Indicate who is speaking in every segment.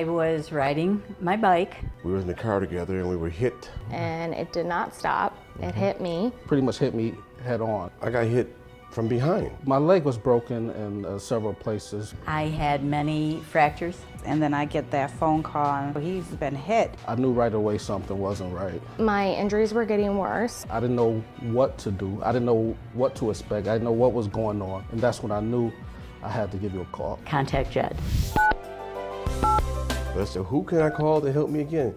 Speaker 1: I was riding my bike.
Speaker 2: We were in the car together and we were hit.
Speaker 3: And it did not stop. It hit me.
Speaker 4: Pretty much hit me head on.
Speaker 2: I got hit from behind.
Speaker 4: My leg was broken in several places.
Speaker 1: I had many fractures.
Speaker 5: And then I get that phone call and he's been hit.
Speaker 4: I knew right away something wasn't right.
Speaker 3: My injuries were getting worse.
Speaker 4: I didn't know what to do. I didn't know what to expect. I didn't know what was going on. And that's when I knew I had to give you a call.
Speaker 1: Contact Jed.
Speaker 2: I said, who can I call to help me again?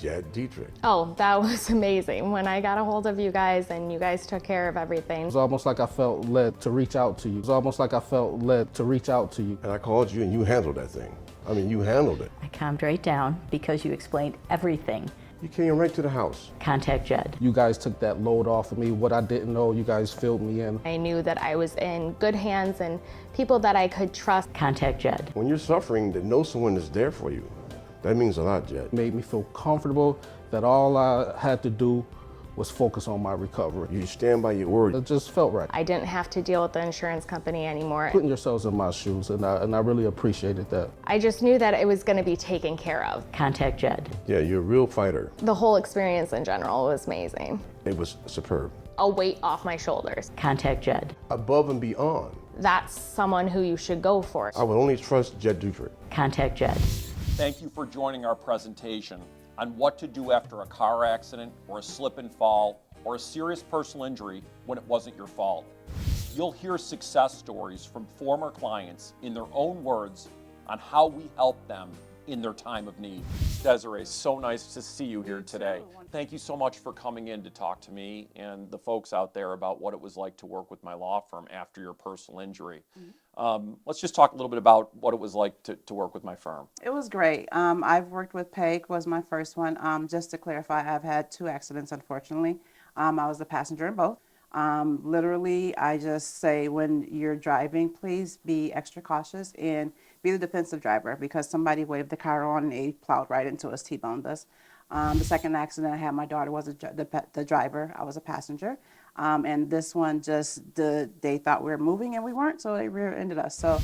Speaker 2: Jed Dietrich.
Speaker 3: Oh, that was amazing when I got a hold of you guys and you guys took care of everything.
Speaker 4: It was almost like I felt led to reach out to you. It was almost like I felt led to reach out to you.
Speaker 2: And I called you and you handled that thing. I mean, you handled it.
Speaker 1: I calmed right down because you explained everything.
Speaker 2: You came right to the house.
Speaker 1: Contact Jed.
Speaker 4: You guys took that load off of me. What I didn't know, you guys filled me in.
Speaker 3: I knew that I was in good hands and people that I could trust.
Speaker 1: Contact Jed.
Speaker 2: When you're suffering, to know someone is there for you. That means a lot, Jed.
Speaker 4: It made me feel comfortable that all I had to do was focus on my recovery.
Speaker 2: You stand by your word.
Speaker 4: It just felt right.
Speaker 3: I didn't have to deal with the insurance company anymore.
Speaker 4: Putting yourselves in my shoes, and I really appreciated that.
Speaker 3: I just knew that it was going to be taken care of.
Speaker 1: Contact Jed.
Speaker 2: Yeah, you're a real fighter.
Speaker 3: The whole experience in general was amazing.
Speaker 2: It was superb.
Speaker 3: A weight off my shoulders.
Speaker 1: Contact Jed.
Speaker 2: Above and beyond.
Speaker 3: That's someone who you should go for.
Speaker 2: I would only trust Jed Dietrich.
Speaker 1: Contact Jed.
Speaker 6: Thank you for joining our presentation on what to do after a car accident or a slip and fall or a serious personal injury when it wasn't your fault. You'll hear success stories from former clients in their own words on how we help them in their time of need. Desiree, so nice to see you here today. Thank you so much for coming in to talk to me and the folks out there about what it was like to work with my law firm after your personal injury. Let's just talk a little bit about what it was like to work with my firm.
Speaker 5: It was great. I've worked with PEG, was my first one. Just to clarify, I've had 2 accidents, unfortunately. I was the passenger in both. Literally, I just say when you're driving, please be extra cautious and be the defensive driver because somebody waved the car on and they plowed right into us, T-boned us. The second accident I had, my daughter was the driver. I was a passenger. And this one they thought we were moving and we weren't, so they rear-ended us. So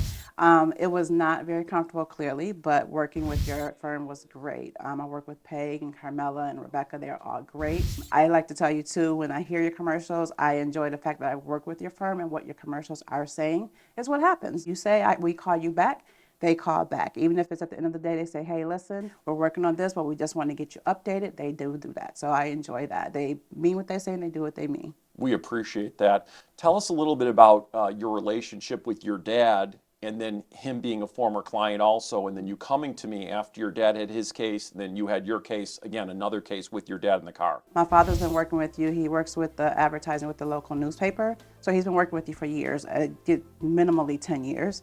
Speaker 5: it was not very comfortable, clearly, but working with your firm was great. I work with Peg and Carmela and Rebecca. They're all great. I like to tell you, too, when I hear your commercials, I enjoy the fact that I work with your firm and what your commercials are saying is what happens. You say, we call you back. They call back. Even if it's at the end of the day, they say, hey, listen, we're working on this, but we just want to get you updated. They do that. So I enjoy that. They mean what they say and they do what they mean.
Speaker 6: We appreciate that. Tell us a little bit about your relationship with your dad and then him being a former client also, and then you coming to me after your dad had his case, and then you had your case, again, another case with your dad in the car.
Speaker 5: My father's been working with you. He works with the advertising with the local newspaper. So he's been working with you for years, minimally 10 years.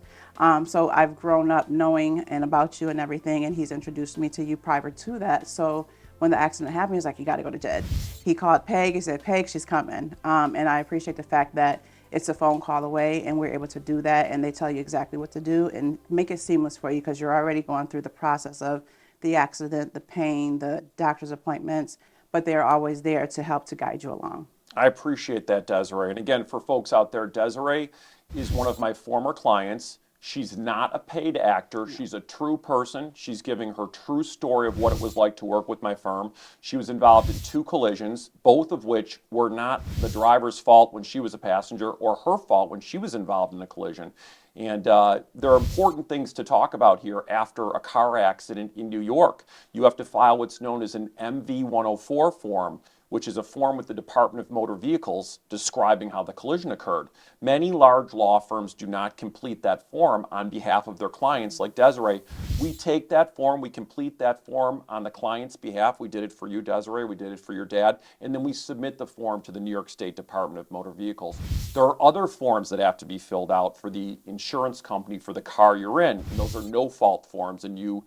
Speaker 5: So I've grown up knowing and about you and everything, and he's introduced me to you prior to that. So when the accident happened, he's like, you got to go to Jed. He called Peg. He said, Peg, she's coming. And I appreciate the fact that it's a phone call away and we're able to do that and they tell you exactly what to do and make it seamless for you because you're already going through the process of the accident, the pain, the doctor's appointments, but they're always there to help to guide you along.
Speaker 6: I appreciate that, Desiree. And again, for folks out there, Desiree is one of my former clients. She's not a paid actor. She's a true person. She's giving her true story of what it was like to work with my firm. She was involved in 2 collisions, both of which were not the driver's fault when she was a passenger or her fault when she was involved in a collision. And there are important things to talk about here after a car accident in New York. You have to file what's known as an MV-104 form, which is a form with the Department of Motor Vehicles describing how the collision occurred. Many large law firms do not complete that form on behalf of their clients, like Desiree. We take that form, we complete that form on the client's behalf. We did it for you, Desiree, we did it for your dad, and then we submit the form to the New York State Department of Motor Vehicles. There are other forms that have to be filled out for the insurance company for the car you're in, and those are no-fault forms, and you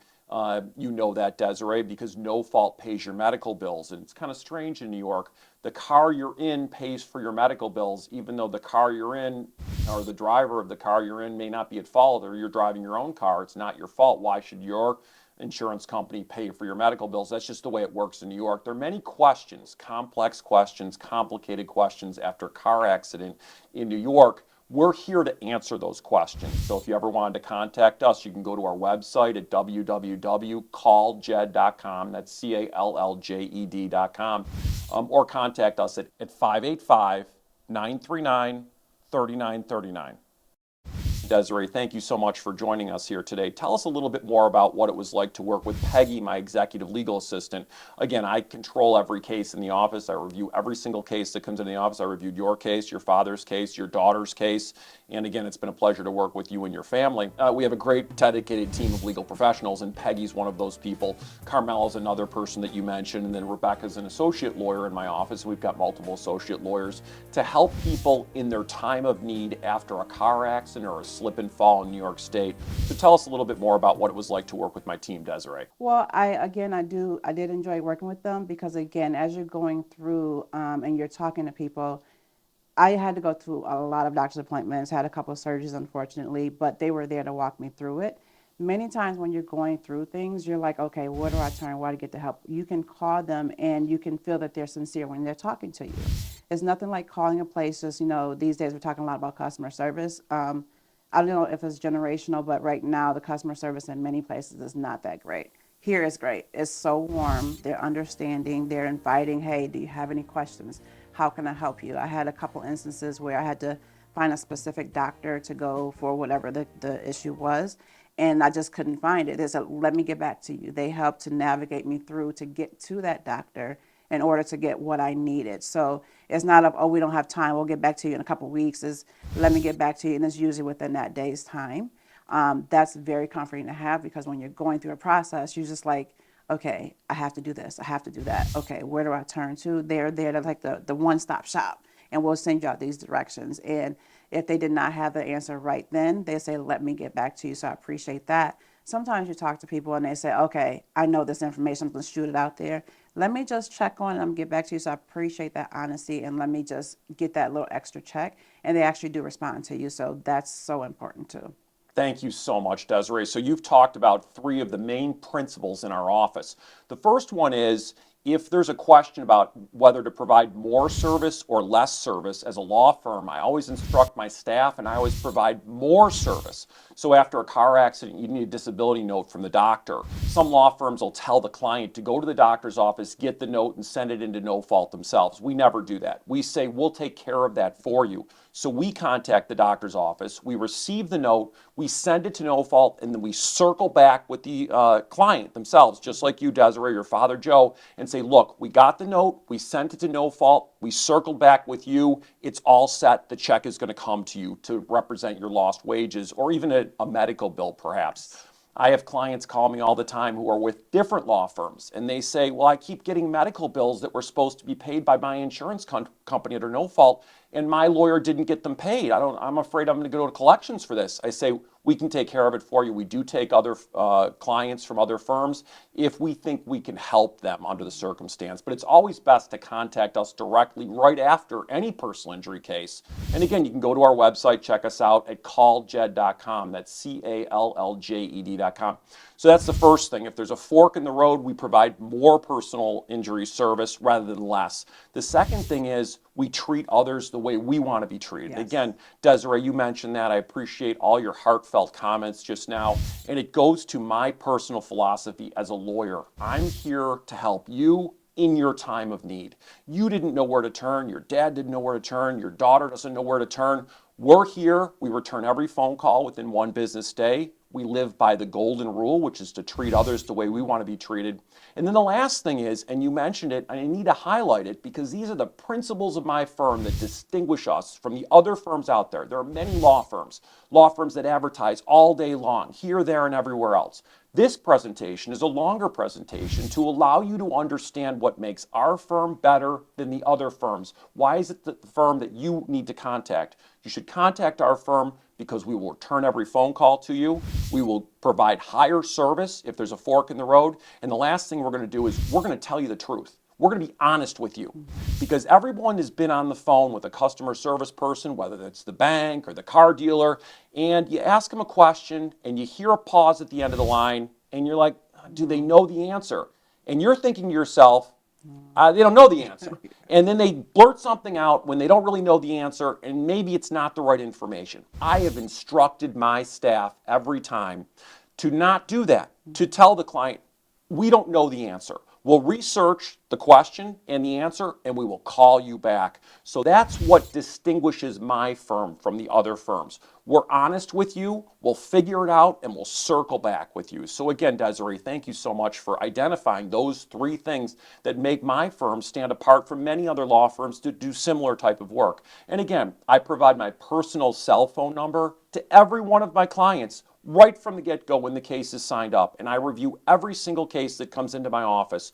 Speaker 6: know that, Desiree, because no fault pays your medical bills. And it's kind of strange in New York. The car you're in pays for your medical bills, even though the car you're in or the driver of the car you're in may not be at fault or you're driving your own car. It's not your fault. Why should your insurance company pay for your medical bills? That's just the way it works in New York. There are many questions, complex questions, complicated questions after a car accident in New York We're here to answer those questions. So if you ever wanted to contact us, you can go to our website at www.calljed.com. That's CALLJED.com. Or contact us at 585-939-3939. Desiree, thank you so much for joining us here today. Tell us a little bit more about what it was like to work with Peggy, my executive legal assistant. Again, I control every case in the office. I review every single case that comes in the office. I reviewed your case, your father's case, your daughter's case. And again, it's been a pleasure to work with you and your family. We have a great dedicated team of legal professionals, and Peggy's one of those people. Carmela's another person that you mentioned, and then Rebecca's an associate lawyer in my office. We've got multiple associate lawyers to help people in their time of need after a car accident or a slip and fall in New York State. So tell us a little bit more about what it was like to work with my team, Desiree.
Speaker 5: Well, I did enjoy working with them because, again, as you're going through and you're talking to people, I had to go through a lot of doctor's appointments, had a couple of surgeries, unfortunately, but they were there to walk me through it. Many times when you're going through things, you're like, okay, where do I turn? Where do I get the help? You can call them and you can feel that they're sincere when they're talking to you. It's nothing like calling a place, just, these days we're talking a lot about customer service. I don't know if it's generational, but right now the customer service in many places is not that great. Here is great. It's so warm. They're understanding. They're inviting, hey, do you have any questions? How can I help you? I had a couple instances where I had to find a specific doctor to go for whatever the issue was, and I just couldn't find it. They said, let me get back to you. They helped to navigate me through to get to that doctor in order to get what I needed. So it's not oh, we don't have time, we'll get back to you in a couple of weeks. Is let me get back to you, and it's usually within that day's time. That's very comforting to have, because when you're going through a process, you're just like, okay, I have to do this, I have to do that. Okay, where do I turn to? They're like the one-stop shop, and we'll send you out these directions. And if they did not have the answer right then, they say, let me get back to you. So I appreciate that. Sometimes you talk to people and they say, okay, I know this information, I'm going to shoot it out there. Let me just check on it and get back to you. So I appreciate that honesty, and let me just get that little extra check. And they actually do respond to you. So that's so important too.
Speaker 6: Thank you so much, Desiree. So you've talked about three of the main principles in our office. The first one is, if there's a question about whether to provide more service or less service as a law firm, I always instruct my staff and I always provide more service. So after a car accident, you need a disability note from the doctor. Some law firms will tell the client to go to the doctor's office, get the note, and send it into no fault themselves. We never do that. We say, we'll take care of that for you. So we contact the doctor's office, we receive the note, we send it to no fault, and then we circle back with the client themselves, just like you, Desiree, your father, Joe, and say, look, we got the note, we sent it to no fault, we circled back with you, it's all set, the check is going to come to you to represent your lost wages, or even a medical bill perhaps. I have clients call me all the time who are with different law firms, and they say, well, I keep getting medical bills that were supposed to be paid by my insurance company under no fault, and my lawyer didn't get them paid. I'm afraid I'm going to go to collections for this. I say, we can take care of it for you. We do take other clients from other firms if we think we can help them under the circumstance. But it's always best to contact us directly right after any personal injury case. And again, you can go to our website, check us out at calljed.com. That's CALLJED.com. So that's the first thing. If there's a fork in the road, we provide more personal injury service rather than less. The second thing is, we treat others the way we want to be treated. Yes. Again, Desiree, you mentioned that. I appreciate all your heartfelt comments just now. And it goes to my personal philosophy as a lawyer. I'm here to help you in your time of need. You didn't know where to turn. Your dad didn't know where to turn. Your daughter doesn't know where to turn. We're here. We return every phone call within one business day. We live by the golden rule, which is to treat others the way we want to be treated. And then the last thing is, and you mentioned it, and I need to highlight it because these are the principles of my firm that distinguish us from the other firms out there. There are many law firms that advertise all day long, here, there, and everywhere else. This presentation is a longer presentation to allow you to understand what makes our firm better than the other firms. Why is it the firm that you need to contact? You should contact our firm because we will return every phone call to you. We will provide higher service if there's a fork in the road. And the last thing we're going to do is we're going to tell you the truth. We're going to be honest with you, because everyone has been on the phone with a customer service person, whether it's the bank or the car dealer, and you ask them a question and you hear a pause at the end of the line and you're like, do they know the answer? And you're thinking to yourself, They don't know the answer. And then they blurt something out when they don't really know the answer, and maybe it's not the right information. I have instructed my staff every time to not do that, to tell the client, we don't know the answer. We'll research the question and the answer, and we will call you back. So that's what distinguishes my firm from the other firms. We're honest with you, we'll figure it out, and we'll circle back with you. So again, Desiree, thank you so much for identifying those three things that make my firm stand apart from many other law firms to do similar type of work. And again, I provide my personal cell phone number to every one of my clients right from the get-go when the case is signed up. And I review every single case that comes into my office.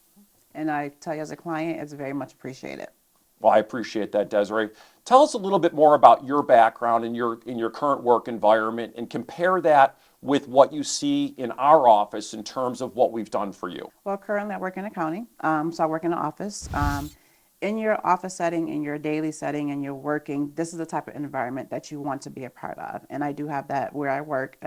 Speaker 5: And I tell you as a client, it's very much appreciated.
Speaker 6: Well, I appreciate that, Desiree. Tell us a little bit more about your background and in your current work environment, and compare that with what you see in our office in terms of what we've done for you.
Speaker 5: Well, currently I work in accounting, so I work in the office. In your office setting, in your daily setting, and you're working, this is the type of environment that you want to be a part of. And I do have that where I work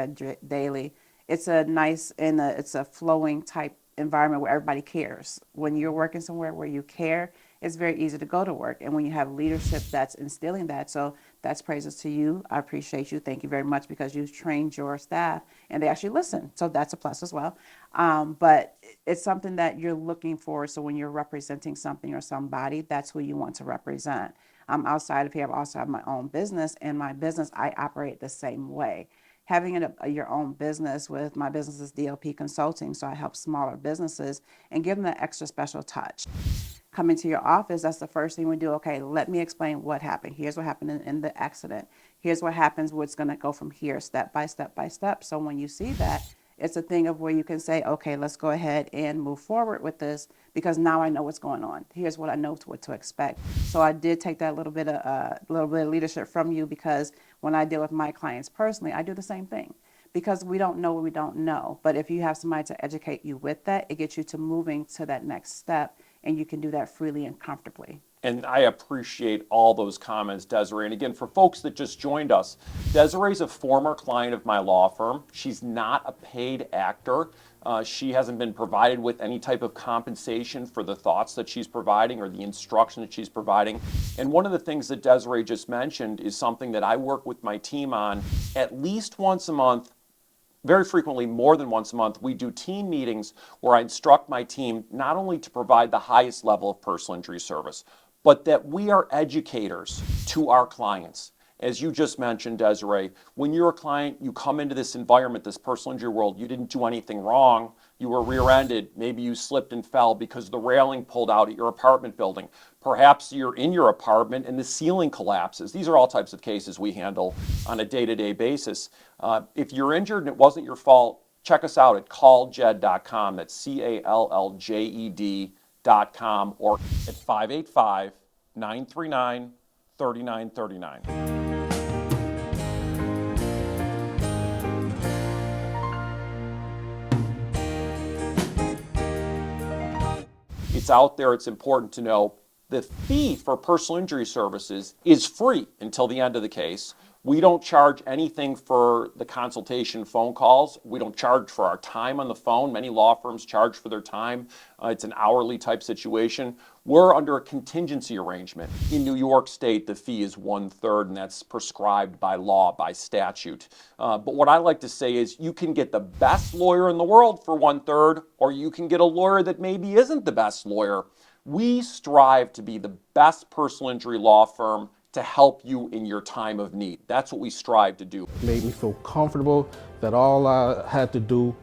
Speaker 5: daily. It's a nice and it's a flowing type environment where everybody cares. When you're working somewhere where you care, it's very easy to go to work. And when you have leadership that's instilling that, so that's praises to you. I appreciate you. Thank you very much, because you've trained your staff and they actually listen. So that's a plus as well. But it's something that you're looking for. So when you're representing something or somebody, that's who you want to represent. Outside of here, I also have my own business, and my business, I operate the same way. Having your own business, with my business is DLP Consulting, so I help smaller businesses and give them that extra special touch. Coming to your office, that's the first thing we do. Okay, let me explain what happened. Here's what happened in the accident. Here's what happens, what's going to go from here, step by step by step. So when you see that, it's a thing of where you can say, okay, let's go ahead and move forward with this, because now I know what's going on. Here's what I know what to expect. So I did take that little bit of leadership from you, because when I deal with my clients personally, I do the same thing. Because we don't know what we don't know. But if you have somebody to educate you with that, it gets you to moving to that next step, and you can do that freely and comfortably.
Speaker 6: And I appreciate all those comments, Desiree. And again, for folks that just joined us, Desiree's a former client of my law firm. She's not a paid actor. She hasn't been provided with any type of compensation for the thoughts that she's providing or the instruction that she's providing. And one of the things that Desiree just mentioned is something that I work with my team on at least once a month. Very frequently, more than once a month, we do team meetings where I instruct my team not only to provide the highest level of personal injury service, but that we are educators to our clients. As you just mentioned, Desiree, when you're a client, you come into this environment, this personal injury world, you didn't do anything wrong, you were rear-ended, maybe you slipped and fell because the railing pulled out at your apartment building. Perhaps you're in your apartment and the ceiling collapses. These are all types of cases we handle on a day-to-day basis. If you're injured and it wasn't your fault, check us out at calljed.com. That's CALLJED.com, or at 585-939-3939. It's out there, it's important to know. The fee for personal injury services is free until the end of the case. We don't charge anything for the consultation phone calls. We don't charge for our time on the phone. Many law firms charge for their time. It's an hourly type situation. We're under a contingency arrangement. In New York State, the fee is 1/3, and that's prescribed by law, by statute. But what I like to say is you can get the best lawyer in the world for 1/3, or you can get a lawyer that maybe isn't the best lawyer. We strive to be the best personal injury law firm to help you in your time of need. That's what we strive to do.
Speaker 4: It made me feel comfortable that all I had to do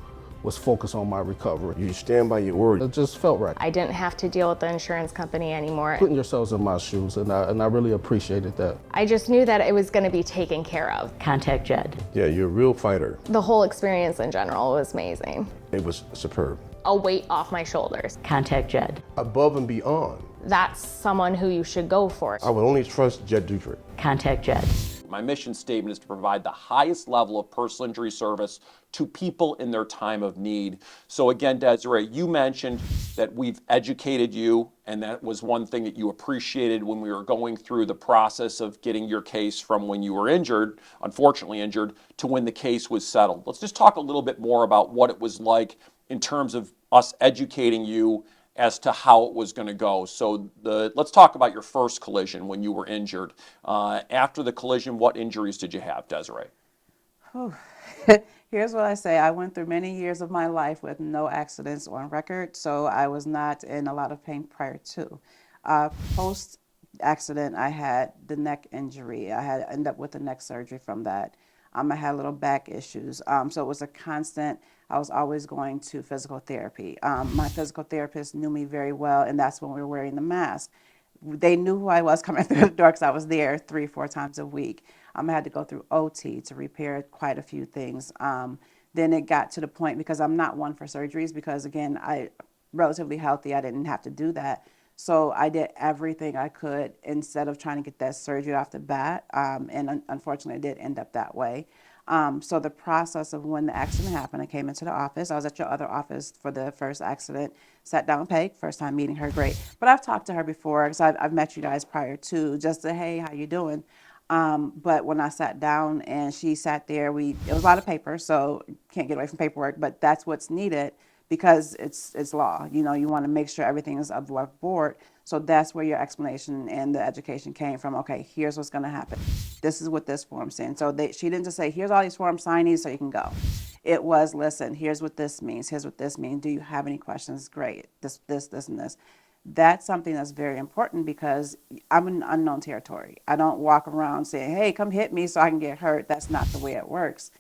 Speaker 4: was focus on my recovery.
Speaker 2: You stand by your word.
Speaker 4: It just felt right.
Speaker 3: I didn't have to deal with the insurance company anymore.
Speaker 4: Putting yourselves in my shoes, and I really appreciated that.
Speaker 3: I just knew that it was going to be taken care of.
Speaker 1: Contact Jed.
Speaker 2: Yeah, you're a real fighter.
Speaker 3: The whole experience in general was amazing.
Speaker 2: It was superb.
Speaker 3: A weight off my shoulders.
Speaker 1: Contact Jed.
Speaker 2: Above and beyond.
Speaker 3: That's someone who you should go for.
Speaker 2: I would only trust Jed Duford.
Speaker 1: Contact Jed.
Speaker 6: My mission statement is to provide the highest level of personal injury service to people in their time of need. So again, Desiree, you mentioned that we've educated you, and that was one thing that you appreciated when we were going through the process of getting your case from when you were injured, unfortunately injured, to when the case was settled. Let's just talk a little bit more about what it was like in terms of us educating you as to how it was going to go. So let's talk about your first collision when you were injured. After the collision, what injuries did you have, Desiree?
Speaker 5: Here's what I say. I went through many years of my life with no accidents on record, so I was not in a lot of pain prior to. Post accident, I had the neck injury. I had ended up with a neck surgery from that. I had little back issues. So it was a constant, I was always going to physical therapy. My physical therapist knew me very well, and that's when we were wearing the mask. They knew who I was coming through the door because I was there 3-4 times a week. I had to go through OT to repair quite a few things. Then it got to the point, because I'm not one for surgeries, because again, I relatively healthy, I didn't have to do that. So I did everything I could instead of trying to get that surgery off the bat. And unfortunately, it did end up that way. So the process of when the accident happened, I came into the office. I was at your other office for the first accident, sat down with Peg, first time meeting her, great. But I've talked to her before, because I've met you guys prior to, just to, hey, how you doing? But when I sat down and she sat there, it was a lot of paper, so can't get away from paperwork, but that's what's needed, because it's law. You know, you want to make sure everything is above board. So that's where your explanation and the education came from. Okay, here's what's going to happen. This is what this form's saying. So she didn't just say, here's all these forms, sign these so you can go. It was, listen, here's what this means. Here's what this means. Do you have any questions? Great. This, and this. That's something that's very important, because I'm in unknown territory. I don't walk around saying, hey, come hit me so I can get hurt. That's not the way it works.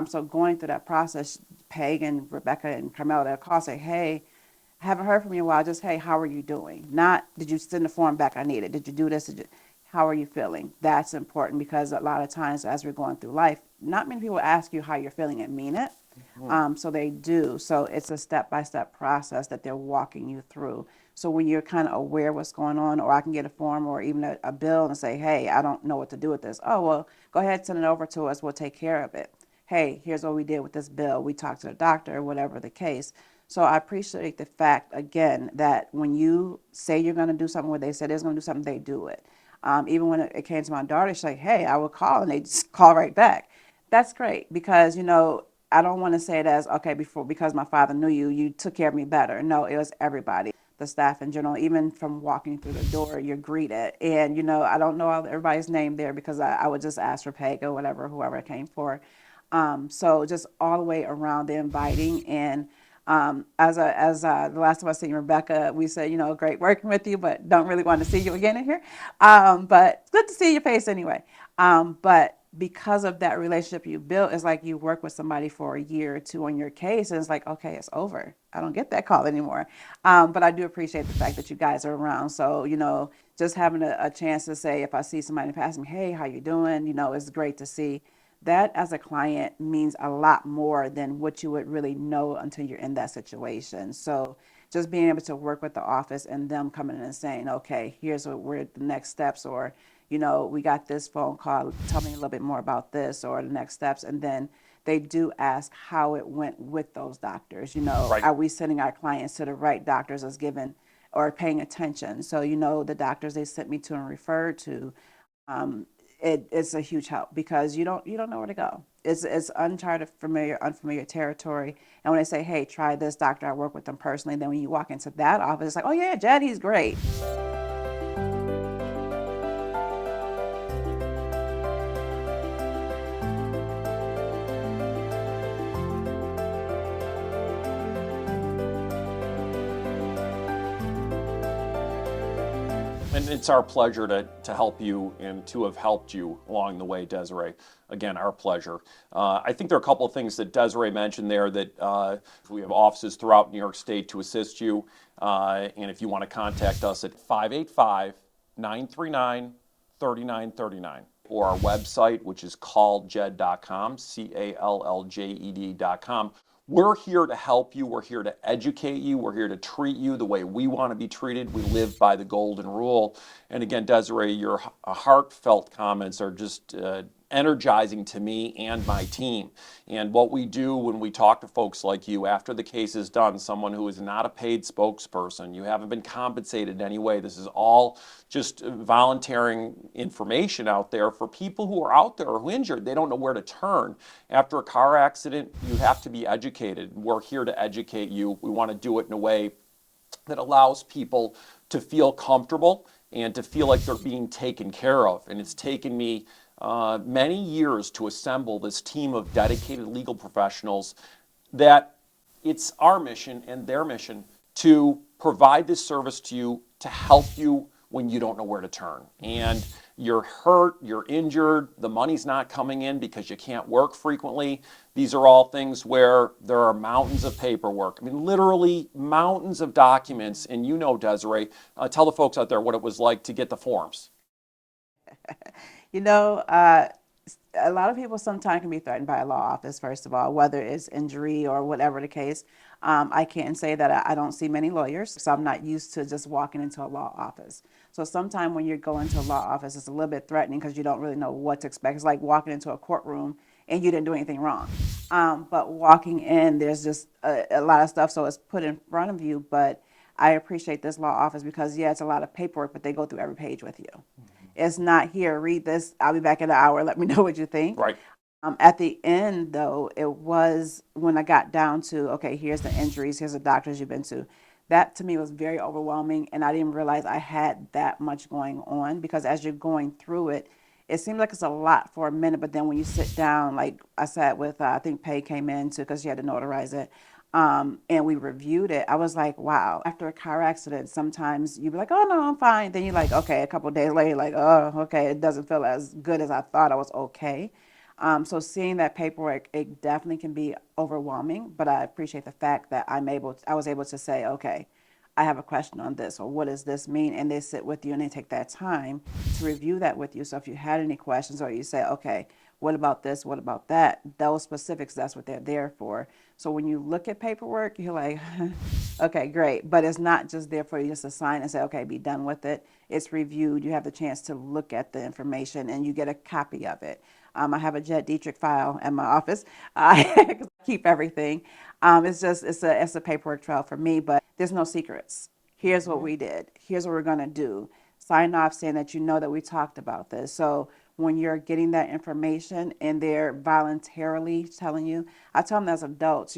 Speaker 5: So going through that process, Peg and Rebecca and Carmela, they'll call, say, hey, I haven't heard from you in a while. Just, hey, how are you doing? Not, did you send the form back I needed? Did you do this? How are you feeling? That's important, because a lot of times as we're going through life, not many people ask you how you're feeling and mean it. So they do. So it's a step-by-step process that they're walking you through. So when you're kind of aware what's going on, or I can get a form or even a bill and say, hey, I don't know what to do with this. Oh, well, go ahead, send it over to us. We'll take care of it. Hey, here's what we did with this bill. We talked to the doctor, whatever the case. So I appreciate the fact, again, that when you say you're going to do something, where they said they're going to do something, they do it. Even when it came to my daughter, she's like, hey, I will call, and they just call right back. That's great, because, I don't want to say it as, okay, because my father knew you, you took care of me better. No, it was everybody, the staff in general. Even from walking through the door, you're greeted. And, I don't know everybody's name there, because I would just ask for Peg or whatever, whoever it came for. So just all the way around, the inviting. And as the last time I seen Rebecca, we said, great working with you, but don't really want to see you again in here. But it's good to see your face anyway. But because of that relationship you built, it's like you work with somebody for a year or two on your case, and it's like, okay, it's over. I don't get that call anymore. But I do appreciate the fact that you guys are around. So, just having a chance to say, if I see somebody passing me, hey, how you doing? It's great to see. That as a client means a lot more than what you would really know until you're in that situation. So just being able to work with the office and them coming in and saying, okay, here's what we're the next steps, or, we got this phone call, tell me a little bit more about this, or the next steps. And then they do ask how it went with those doctors.
Speaker 6: Right.
Speaker 5: Are we sending our clients to the right doctors as given, or paying attention? So, the doctors they sent me to and referred to, it's a huge help, because you don't know where to go. It's uncharted, unfamiliar territory. And when they say, hey, try this doctor, I work with them personally, then when you walk into that office, it's like, oh yeah, Jed, he's great.
Speaker 6: And it's our pleasure to help you and to have helped you along the way, Desiree. Again, our pleasure. I think there are a couple of things that Desiree mentioned there, that we have offices throughout New York State to assist you. And if you want to contact us at 585-939-3939, or our website, which is calljed.com, CALLJED.com. We're here to help you. We're here to educate you. We're here to treat you the way we want to be treated. We live by the golden rule. And again, Desiree, your heartfelt comments are just energizing to me and my team. And what we do when we talk to folks like you after the case is done, someone who is not a paid spokesperson, you haven't been compensated in any way. This is all just volunteering information out there for people who are out there who are injured. They don't know where to turn. After a car accident, you have to be educated. We're here to educate you. We want to do it in a way that allows people to feel comfortable and to feel like they're being taken care of. And it's taken me many years to assemble this team of dedicated legal professionals that it's our mission and their mission to provide this service to you, to help you when you don't know where to turn. And you're hurt, you're injured, the money's not coming in because you can't work frequently. These are all things where there are mountains of paperwork. I mean, literally mountains of documents. And you know, Desiree, tell the folks out there what it was like to get the forms.
Speaker 5: You know, a lot of people sometimes can be threatened by a law office, first of all, whether it's injury or whatever the case. I can't say that I don't see many lawyers, so I'm not used to just walking into a law office. So sometimes when you're going to a law office, it's a little bit threatening because you don't really know what to expect. It's like walking into a courtroom and you didn't do anything wrong. But walking in, there's just a lot of stuff, so it's put in front of you. But I appreciate this law office because, yeah, it's a lot of paperwork, but they go through every page with you. It's not, here, read this, I'll be back in an hour, let me know what you think.
Speaker 6: Right.
Speaker 5: At the end, though, it was when I got down to, okay, here's the injuries, here's the doctors you've been to. That to me was very overwhelming, and I didn't realize I had that much going on, because as you're going through it, it seems like it's a lot for a minute, but then when you sit down, like I sat with, I think Pay came in too, because she had to notarize it. And we reviewed it. I was like, wow. After a car accident, sometimes you'd be like, oh, no, I'm fine. Then you're like, okay, a couple of days later, like, oh, okay, it doesn't feel as good as I thought I was okay. So seeing that paperwork, it definitely can be overwhelming, but I appreciate the fact that I was able to say, okay, I have a question on this, or what does this mean? And they sit with you and they take that time to review that with you. So if you had any questions, or you say, okay, what about this? What about that? Those specifics, that's what they're there for. So when you look at paperwork, you're like, okay, great. But it's not just there for you just to sign and say, okay, be done with it. It's reviewed. You have the chance to look at the information and you get a copy of it. I have a Jet Dietrich file in my office. I keep everything. It's a paperwork trail for me, but there's no secrets. Here's what we did. Here's what we're going to do. Sign off saying that you know that we talked about this. So when you're getting that information and they're voluntarily telling you, I tell them as adults,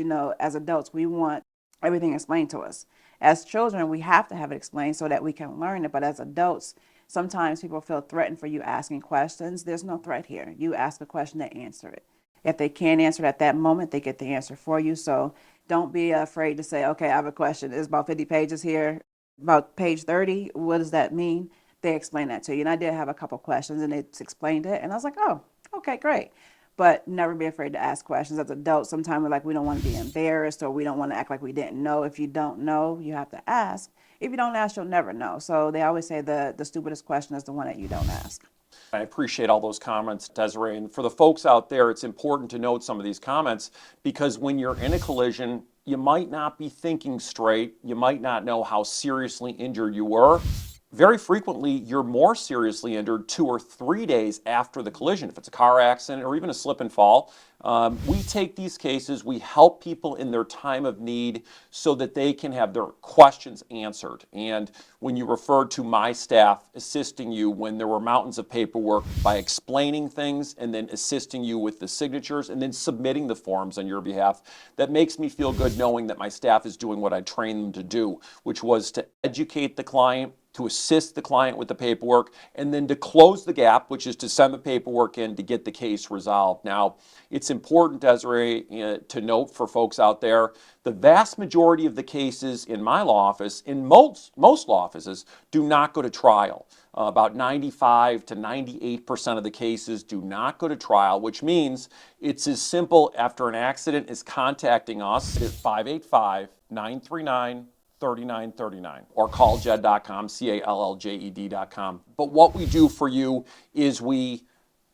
Speaker 5: we want everything explained to us. As children, we have to have it explained so that we can learn it. But as adults, sometimes people feel threatened for you asking questions. There's no threat here. You ask a question, they answer it. If they can't answer it at that moment, they get the answer for you. So don't be afraid to say, okay, I have a question. It's about 50 pages here, about page 30. What does that mean? They explain that to you. And I did have a couple questions and it explained it. And I was like, oh, okay, great. But never be afraid to ask questions. As adults, sometimes we're like, we don't want to be embarrassed, or we don't want to act like we didn't know. If you don't know, you have to ask. If you don't ask, you'll never know. So they always say the stupidest question is the one that you don't ask.
Speaker 6: I appreciate all those comments, Desiree. And for the folks out there, it's important to note some of these comments, because when you're in a collision, you might not be thinking straight. You might not know how seriously injured you were. Very frequently, you're more seriously injured 2 or 3 days after the collision, if it's a car accident or even a slip and fall. We take these cases, we help people in their time of need so that they can have their questions answered. And when you referred to my staff assisting you when there were mountains of paperwork, by explaining things and then assisting you with the signatures and then submitting the forms on your behalf, that makes me feel good knowing that my staff is doing what I trained them to do, which was to educate the client, to assist the client with the paperwork, and then to close the gap, which is to send the paperwork in to get the case resolved. Now, it's important, Desiree, to note for folks out there, the vast majority of the cases in my law office, in most law offices, do not go to trial. About 95 to 98% of the cases do not go to trial, which means it's as simple after an accident as contacting us at 585-939-3939 or calljed.com, CALLJED.com. But what we do for you is we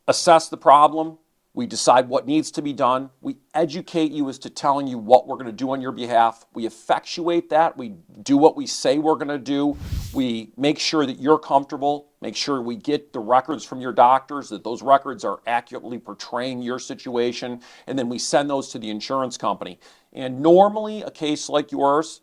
Speaker 6: assess the problem, we decide what needs to be done, we educate you as to telling you what we're going to do on your behalf, we effectuate that, we do what we say we're going to do, we make sure that you're comfortable, make sure we get the records from your doctors, that those records are accurately portraying your situation, and then we send those to the insurance company. And normally a case like yours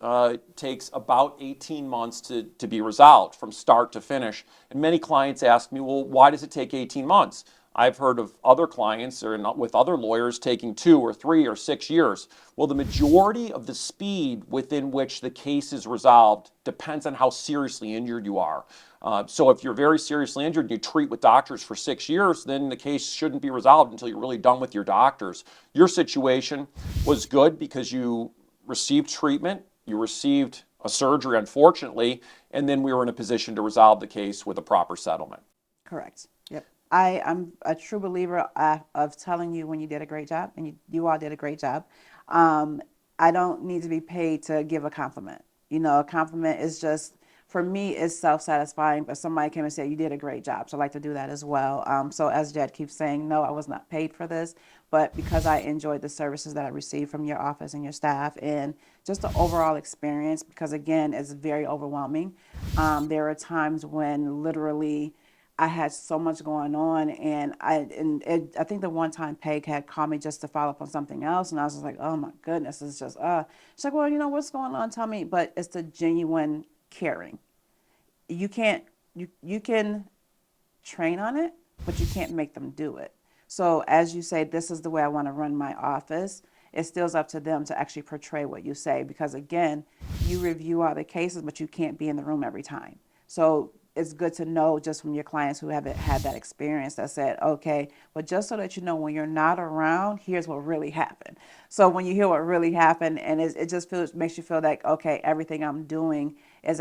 Speaker 6: takes about 18 months to be resolved from start to finish. And many clients ask me, well, why does it take 18 months? I've heard of other clients or with other lawyers taking 2 or 3 or 6 years. Well, the majority of the speed within which the case is resolved depends on how seriously injured you are. So if you're very seriously injured and you treat with doctors for 6 years, then the case shouldn't be resolved until you're really done with your doctors. Your situation was good because you received treatment, you received a surgery, unfortunately, and then we were in a position to resolve the case with a proper settlement.
Speaker 5: Correct. Yep. I'm a true believer of telling you when you did a great job, and you all did a great job. I don't need to be paid to give a compliment. You know, a compliment is just, for me, is self-satisfying, but somebody came and said, you did a great job. So I like to do that as well. So as Jed keeps saying, no, I was not paid for this, but because I enjoyed the services that I received from your office and your staff and just the overall experience, because again, it's very overwhelming. There are times when literally I had so much going on, and I think the one time Peg had called me just to follow up on something else, and I was just like, oh my goodness, it's just, she's like, well, you know, what's going on? Tell me. But it's the genuine caring. You can train on it, but you can't make them do it. So as you say, this is the way I want to run my office. It still's up to them to actually portray what you say, because again, you review all the cases, but you can't be in the room every time. So it's good to know just from your clients who haven't had that experience that said, okay, but just so that you know, when you're not around, here's what really happened. So when you hear what really happened, and it just makes you feel like, okay, everything I'm doing is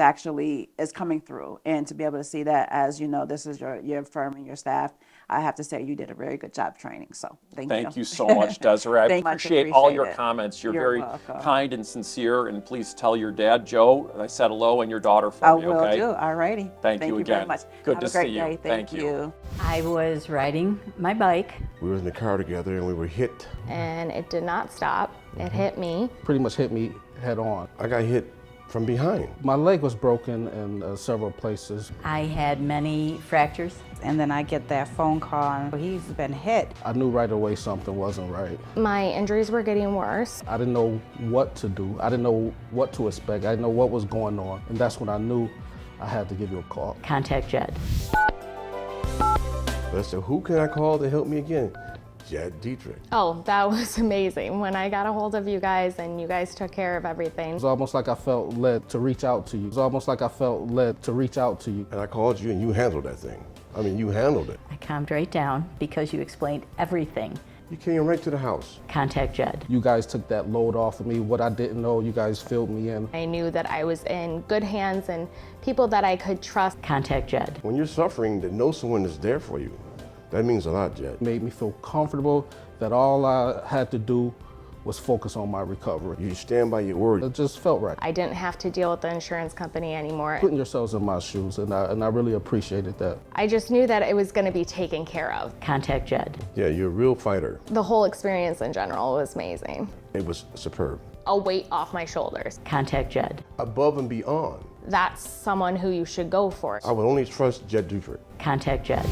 Speaker 5: coming through. And to be able to see that as, you know, this is your firm and your staff, I have to say you did a very good job training. So thank you.
Speaker 6: Thank you so much, Desiree. I appreciate all your comments. You're very
Speaker 5: welcome.
Speaker 6: kind and sincere, and please tell your dad, Joe, I said hello, and your daughter for me, okay?
Speaker 5: I will do. All righty.
Speaker 6: Thank you again.
Speaker 5: very much.
Speaker 6: Good
Speaker 5: Have
Speaker 6: to
Speaker 5: a great
Speaker 6: see you.
Speaker 5: day. Thank you.
Speaker 1: I was riding my bike.
Speaker 2: We were in the car together and we were hit.
Speaker 3: And it did not stop. It hit me.
Speaker 4: Pretty much hit me head on.
Speaker 2: I got hit from behind.
Speaker 4: My leg was broken in several places.
Speaker 1: I had many fractures.
Speaker 7: And then I get that phone call and he's been hit.
Speaker 4: I knew right away something wasn't right.
Speaker 3: My injuries were getting worse.
Speaker 4: I didn't know what to do. I didn't know what to expect. I didn't know what was going on. And that's when I knew I had to give you a call.
Speaker 1: Contact Jed.
Speaker 2: But I said, who can I call to help me again? Jed Dietrich.
Speaker 3: Oh, that was amazing. When I got a hold of you guys and you guys took care of everything.
Speaker 4: It was almost like I felt led to reach out to you. It was almost like I felt led to reach out to you.
Speaker 2: And I called you and you handled that thing. I mean, you handled it.
Speaker 1: I calmed right down because you explained everything.
Speaker 2: You came right to the house.
Speaker 1: Contact Jed.
Speaker 4: You guys took that load off of me. What I didn't know, you guys filled me in.
Speaker 3: I knew that I was in good hands and people that I could trust.
Speaker 1: Contact Jed.
Speaker 2: When you're suffering, to know someone is there for you, that means a lot, Jed.
Speaker 4: It made me feel comfortable that all I had to do was focus on my recovery.
Speaker 2: You stand by your word.
Speaker 4: It just felt right.
Speaker 3: I didn't have to deal with the insurance company anymore.
Speaker 4: Putting yourselves in my shoes, and I really appreciated that.
Speaker 3: I just knew that it was going to be taken care of.
Speaker 1: Contact Jed.
Speaker 2: Yeah, you're a real fighter.
Speaker 3: The whole experience in general was amazing.
Speaker 2: It was superb.
Speaker 3: A weight off my shoulders.
Speaker 1: Contact Jed.
Speaker 2: Above and beyond.
Speaker 3: That's someone who you should go for.
Speaker 2: I would only trust Jed Dietrich.
Speaker 1: Contact Jed.